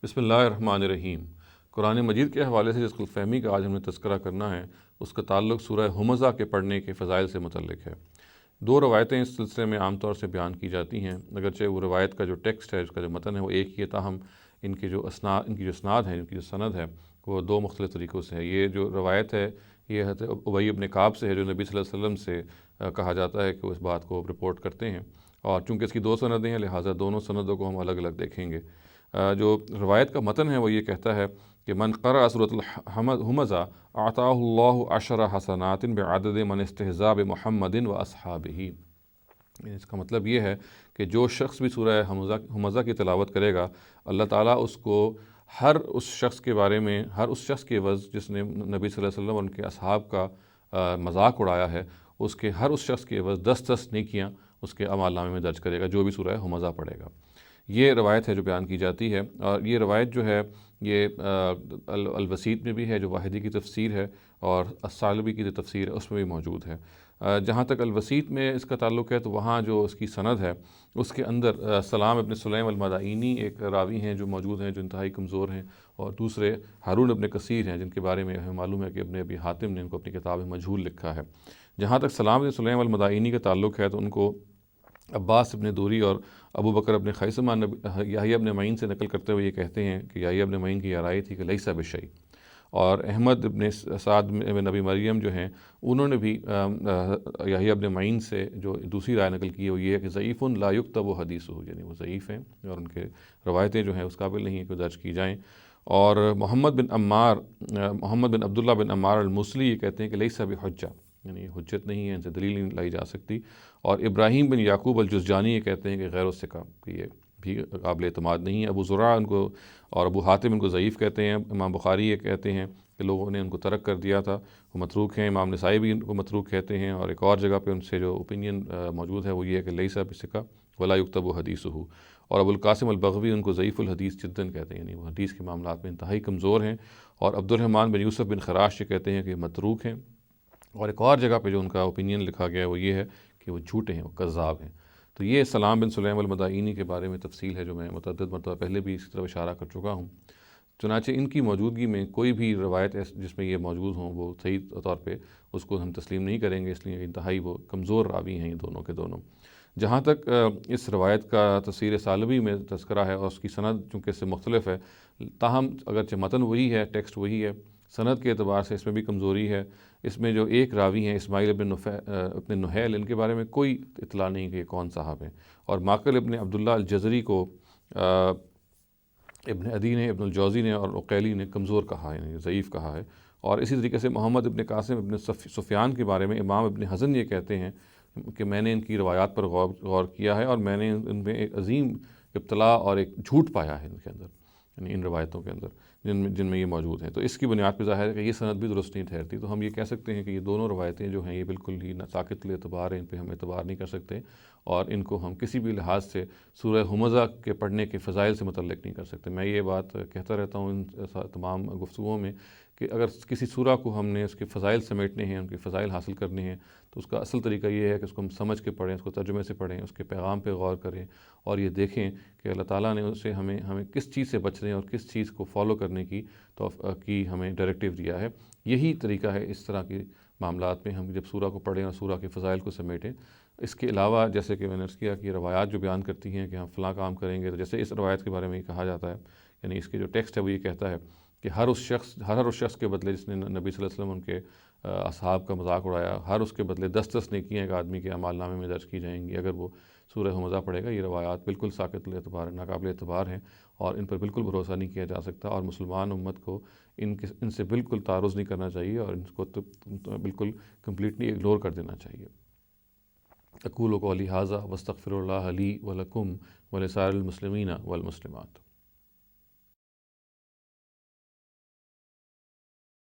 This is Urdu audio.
بسم اللہ الرحمن الرحیم۔ قرآن مجید کے حوالے سے جس غلط فہمی کا آج ہم نے تذکرہ کرنا ہے اس کا تعلق سورہ ہمزہ کے پڑھنے کے فضائل سے متعلق ہے۔ دو روایتیں اس سلسلے میں عام طور سے بیان کی جاتی ہیں، اگرچہ وہ روایت کا جو ٹیکسٹ ہے، اس کا جو متن ہے وہ ایک ہی ہے، تاہم ان کی جو اسناد ہے، ان کی جو سند ہے وہ دو مختلف طریقوں سے ہے۔ یہ جو روایت ہے یہ حضرت ابی بن کعب سے ہے، جو نبی صلی اللہ علیہ وسلم سے کہا جاتا ہے کہ وہ اس بات کو رپورٹ کرتے ہیں، اور چونکہ اس کی دو سندیں ہیں لہٰذا دونوں سندوں کو ہم الگ الگ دیکھیں گے۔ جو روایت کا متن ہے وہ یہ کہتا ہے کہ من قرأ سورۃ الہمزہ اعطاہ اللہ عشر حسنات بعدد من استہزاء بمحمد و اصحابہ۔ اس کا مطلب یہ ہے کہ جو شخص بھی سورہ ہمزہ کی تلاوت کرے گا، اللہ تعالیٰ اس کو ہر اس شخص کے بارے میں، ہر اس شخص کے عوض جس نے نبی صلی اللہ علیہ وسلم اور ان کے اصحاب کا مذاق اڑایا ہے، اس کے ہر اس شخص کے عوض 10 نیکیاں اس کے اعمال نامے میں درج کرے گا جو بھی سورہ ہمزہ پڑھے گا۔ یہ روایت ہے جو بیان کی جاتی ہے، اور یہ روایت جو ہے یہ الوسیط میں بھی ہے جو واحدی کی تفسیر ہے، اور الثعلبی کی جو تفسیر ہے اس میں بھی موجود ہے۔ جہاں تک الوسیط میں اس کا تعلق ہے تو وہاں جو اس کی سند ہے اس کے اندر سلام ابن سلیم المدائنی ایک راوی ہیں جو موجود ہیں، جو انتہائی کمزور ہیں، اور دوسرے ہارون ابن کثیر ہیں جن کے بارے میں ہمیں معلوم ہے کہ ابن ابی حاتم نے ان کو اپنی کتاب مجہول لکھا ہے۔ جہاں تک سلام ابن سلیم المدائنی کا تعلق ہے تو ان کو عباس ابن دوری اور ابو بکر ابن خیثمہ یحییٰ ابن معین سے نقل کرتے ہوئے یہ کہتے ہیں کہ یحییٰ ابن معین کی یہ رائے تھی کہ لیسا بشیء، اور احمد ابن سعد ابن ابی مریم جو ہیں انہوں نے بھی یحییٰ ابن معین سے جو دوسری رائے نقل کی ہے وہ یہ ہے کہ ضعیف لا یکتب حدیثہ، یعنی وہ ضعیف ہیں اور ان کے روایتیں جو ہیں اس قابل نہیں ہیں کہ درج کی جائیں۔ اور محمد بن عبداللہ بن عمار الموصلی یہ کہتے ہیں کہ لیسا بحجہ، یعنی حجت نہیں ہے، ان سے دلیل نہیں لائی جا سکتی۔ اور ابراہیم بن یعقوب الجزجانی یہ کہتے ہیں کہ غیر الثقہ، کہ یہ بھی قابل اعتماد نہیں ہے۔ ابو زرع ان کو اور ابو حاتم ان کو ضعیف کہتے ہیں۔ امام بخاری یہ کہتے ہیں کہ لوگوں نے ان کو ترک کر دیا تھا، وہ متروک ہیں۔ امام نسائی بھی ان کو متروک کہتے ہیں، اور ایک اور جگہ پہ ان سے جو اوپینین موجود ہے وہ یہ ہے کہ لیسا بثقہ ولا یکتب حدیثہ۔ اور ابو القاسم البغوی ان کو ضعیف الحدیث جداً کہتے ہیں، یعنی وہ حدیث کے معاملات میں انتہائی کمزور ہیں۔ اور عبد الرحمن بن یوسف بن خراش یہ کہتے ہیں کہ متروک ہیں۔ اور ایک اور جگہ پہ جو ان کا اوپینین لکھا گیا ہے وہ یہ ہے کہ وہ جھوٹے ہیں، وہ کذاب ہیں۔ تو یہ سلام بن سلیم المدائنی کے بارے میں تفصیل ہے جو میں متعدد مرتبہ پہلے بھی اس طرف اشارہ کر چکا ہوں۔ چنانچہ ان کی موجودگی میں کوئی بھی روایت جس میں یہ موجود ہوں وہ صحیح طور پہ اس کو ہم تسلیم نہیں کریں گے، اس لیے انتہائی وہ کمزور راوی ہیں یہ دونوں کے دونوں۔ جہاں تک اس روایت کا تفسیر ثعلبی میں تذکرہ ہے اور اس کی سند چونکہ اس سے مختلف ہے، تاہم اگرچہ متن وہی ہے، ٹیکسٹ وہی ہے، سند کے اعتبار سے اس میں بھی کمزوری ہے۔ اس میں جو ایک راوی ہیں اسماعیل ابن نحیل، ان کے بارے میں کوئی اطلاع نہیں کہ یہ کون صاحب ہیں۔ اور ماقل ابن عبداللہ الجزری کو ابن عدی نے، ابن الجوزی نے اور عقیلی نے کمزور کہا ہے، یعنی ضعیف کہا ہے۔ اور اسی طریقے سے محمد ابن قاسم ابن سفیان کے بارے میں امام ابن حزن یہ کہتے ہیں کہ میں نے ان کی روایات پر غور کیا ہے اور میں نے ان میں ایک عظیم ابتلاء اور ایک جھوٹ پایا ہے ان کے اندر، یعنی ان روایتوں کے اندر جن میں یہ موجود ہیں۔ تو اس کی بنیاد پہ ظاہر ہے کہ یہ سند بھی درست نہیں ٹھہرتی۔ تو ہم یہ کہہ سکتے ہیں کہ یہ دونوں روایتیں جو ہیں یہ بالکل ہی ناساقط الاعتبار ہیں، ان پہ ہم اعتبار نہیں کر سکتے، اور ان کو ہم کسی بھی لحاظ سے سورہ ہمزہ کے پڑھنے کے فضائل سے متعلق نہیں کر سکتے۔ میں یہ بات کہتا رہتا ہوں ان تمام گفتگوؤں میں کہ اگر کسی سورہ کو ہم نے اس کے فضائل سمیٹنے ہیں، ان کے فضائل حاصل کرنے ہیں، تو اس کا اصل طریقہ یہ ہے کہ اس کو ہم سمجھ کے پڑھیں، اس کو ترجمے سے پڑھیں، اس کے پیغام پہ غور کریں، اور یہ دیکھیں کہ اللہ تعالیٰ نے اسے ہمیں کس چیز سے بچنے اور کس چیز کو فالو کرنے کی ہمیں ڈائریکٹیو دیا ہے۔ یہی طریقہ ہے اس طرح کے معاملات میں ہم جب سورہ کو پڑھیں اور سورہ کے فضائل کو سمیٹیں۔ اس کے علاوہ جیسے کہ میں نے عرض کیا کہ روایات جو بیان کرتی ہیں کہ ہم فلاں کام کریں گے، تو جیسے اس روایت کے بارے میں یہ کہا جاتا ہے، یعنی اس کے جو ٹیکسٹ ہے وہ یہ کہتا ہے کہ ہر اس شخص کے بدلے جس نے نبی صلی اللہ علیہ وسلم ان کے اصحاب کا مذاق اڑایا، ہر اس کے بدلے 10 نیکیاں ایک آدمی کے اعمال نامے میں درج کی جائیں گی اگر وہ سورہ ہمزہ پڑھے گا۔ یہ روایات بالکل ساقط الاعتبار ہیں، ناقابل اعتبار ہیں، اور ان پر بالکل بھروسہ نہیں کیا جا سکتا، اور مسلمان امت کو ان سے بالکل تعارض نہیں کرنا چاہیے اور ان کو بالکل کمپلیٹلی اگنور کر دینا چاہیے۔ اقول قولی ھذا واستغفر اللہ لی ولکم ولسائر المسلمین والمسلمات۔